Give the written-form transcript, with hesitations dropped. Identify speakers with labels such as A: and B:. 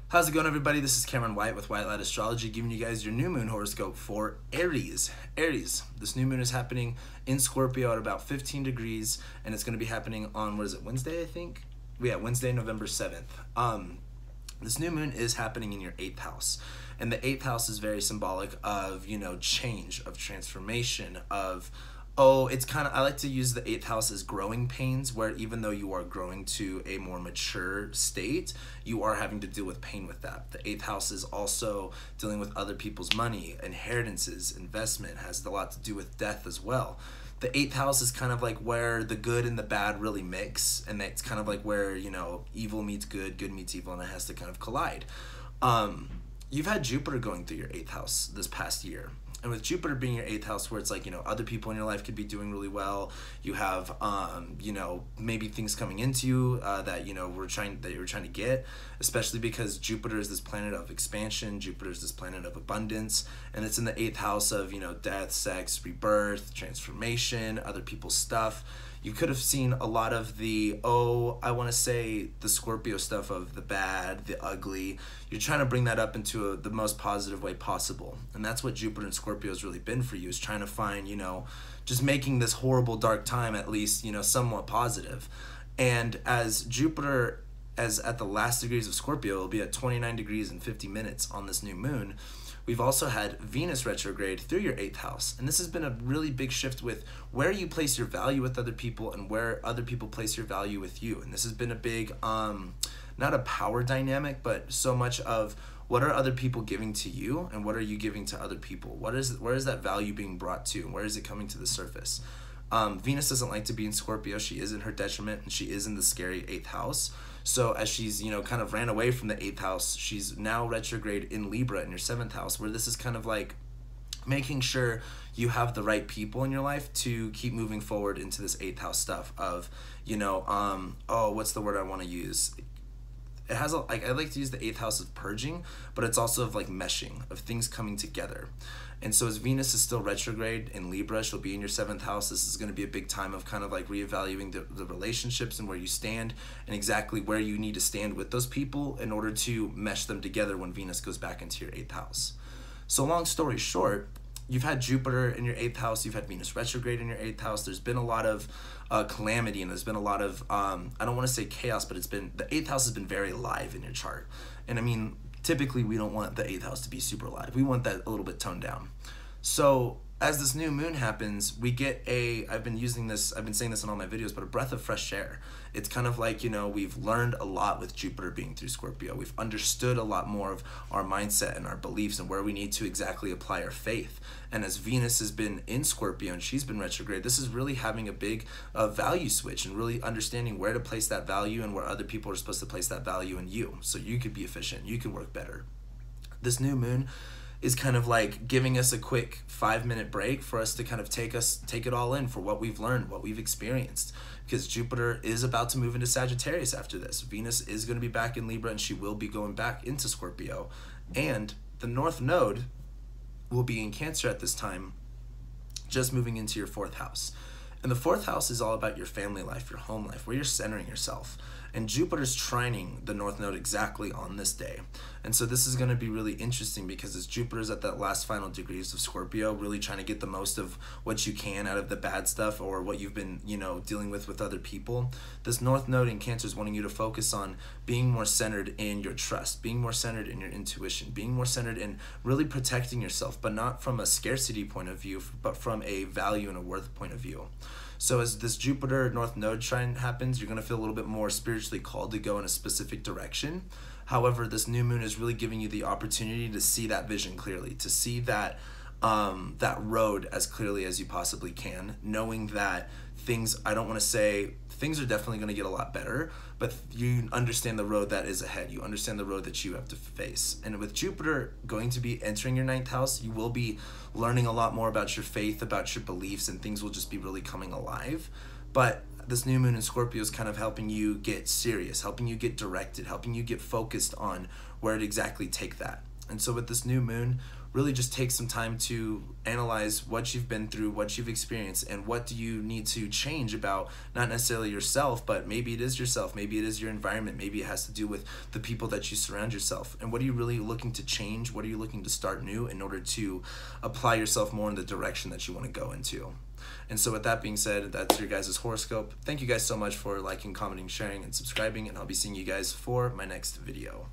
A: How's it going, everybody? This is Cameron White with White Light Astrology, giving you guys your new moon horoscope for Aries. Aries, this new moon is happening in Scorpio at about 15 degrees, and it's going to be happening on, Wednesday, I think? Yeah, Wednesday, November 7th. This new moon is happening in your 8th house, and the 8th house is very symbolic of, change, of transformation, of it's kind of, I like to use the 8th house as growing pains, where even though you are growing to a more mature state, you are having to deal with pain with that. The 8th house is also dealing with other people's money, inheritances, investment, has a lot to do with death as well. The 8th house is kind of like where the good and the bad really mix, and that's kind of like where, evil meets good, good meets evil, and it has to kind of collide. You've had Jupiter going through your 8th house this past year. And with Jupiter being your 8th house, where it's like, other people in your life could be doing really well. You have, maybe things coming into you that you were trying to get, especially because Jupiter is this planet of expansion. Jupiter is this planet of abundance, and it's in the 8th house of, death, sex, rebirth, transformation, other people's stuff. You could have seen a lot of the, the Scorpio stuff of the bad, the ugly. You're trying to bring that up into the most positive way possible. And that's what Jupiter and Scorpio has really been for you, is trying to find, just making this horrible dark time at least, somewhat positive. And as Jupiter, as at the last degrees of Scorpio, it'll be at 29 degrees and 50 minutes on this new moon. We've also had Venus retrograde through your 8th house. And this has been a really big shift with where you place your value with other people and where other people place your value with you. And this has been a big, not a power dynamic, but so much of what are other people giving to you and what are you giving to other people? Where is that value being brought to? And where is it coming to the surface? Venus doesn't like to be in Scorpio. She is in her detriment, and she is in the scary 8th house. So as she's, kind of ran away from the 8th house, she's now retrograde in Libra in your 7th house, where this is kind of like making sure you have the right people in your life to keep moving forward into this 8th house stuff of, what's the word I want to use? It has I like to use the 8th house of purging, but it's also of like meshing, of things coming together. And so as Venus is still retrograde in Libra, she'll be in your 7th house. This is going to be a big time of kind of like reevaluating the relationships and where you stand and exactly where you need to stand with those people in order to mesh them together when Venus goes back into your 8th house. So long story short, you've had Jupiter in your 8th house, you've had Venus retrograde in your 8th house. There's been a lot of calamity, and there's been a lot of, I don't want to say chaos, but the 8th house has been very live in your chart. And I mean, typically we don't want the 8th house to be super live. We want that a little bit toned down. So as this new moon happens, we get I've been saying this in all my videos, but a breath of fresh air. It's kind of like, we've learned a lot with Jupiter being through Scorpio. We've understood a lot more of our mindset and our beliefs and where we need to exactly apply our faith. And as Venus has been in Scorpio and she's been retrograde, this is really having a big value switch and really understanding where to place that value and where other people are supposed to place that value in you. So you could be efficient, you can work better. This new moon is kind of like giving us a quick 5-minute break for us to kind of take it all in for what we've learned, what we've experienced, because Jupiter is about to move into Sagittarius after this. Venus is going to be back in Libra, and she will be going back into Scorpio, and the North Node will be in Cancer at this time, just moving into your 4th house. And the 4th house is all about your family life, your home life, where you're centering yourself. And Jupiter's trining the North Node exactly on this day. And so this is going to be really interesting because as Jupiter's at that last final degrees of Scorpio, really trying to get the most of what you can out of the bad stuff or what you've been, dealing with other people. This North Node in Cancer is wanting you to focus on being more centered in your trust, being more centered in your intuition, being more centered in really protecting yourself, but not from a scarcity point of view, but from a value and a worth point of view. So as this Jupiter North Node trine happens, you're going to feel a little bit more spiritually called to go in a specific direction. However, this new moon is really giving you the opportunity to see that vision clearly, to see that road as clearly as you possibly can, knowing that things are definitely going to get a lot better, but you understand the road that is ahead. You understand the road that you have to face. And with Jupiter going to be entering your 9th house, you will be learning a lot more about your faith, about your beliefs, and things will just be really coming alive. But this new moon in Scorpio is kind of helping you get serious, helping you get directed, helping you get focused on where to exactly take that. And so with this new moon, really just take some time to analyze what you've been through, what you've experienced, and what do you need to change about not necessarily yourself, but maybe it is yourself, maybe it is your environment, maybe it has to do with the people that you surround yourself. And what are you really looking to change? What are you looking to start new in order to apply yourself more in the direction that you want to go into? And so with that being said, that's your guys' horoscope. Thank you guys so much for liking, commenting, sharing, and subscribing, and I'll be seeing you guys for my next video.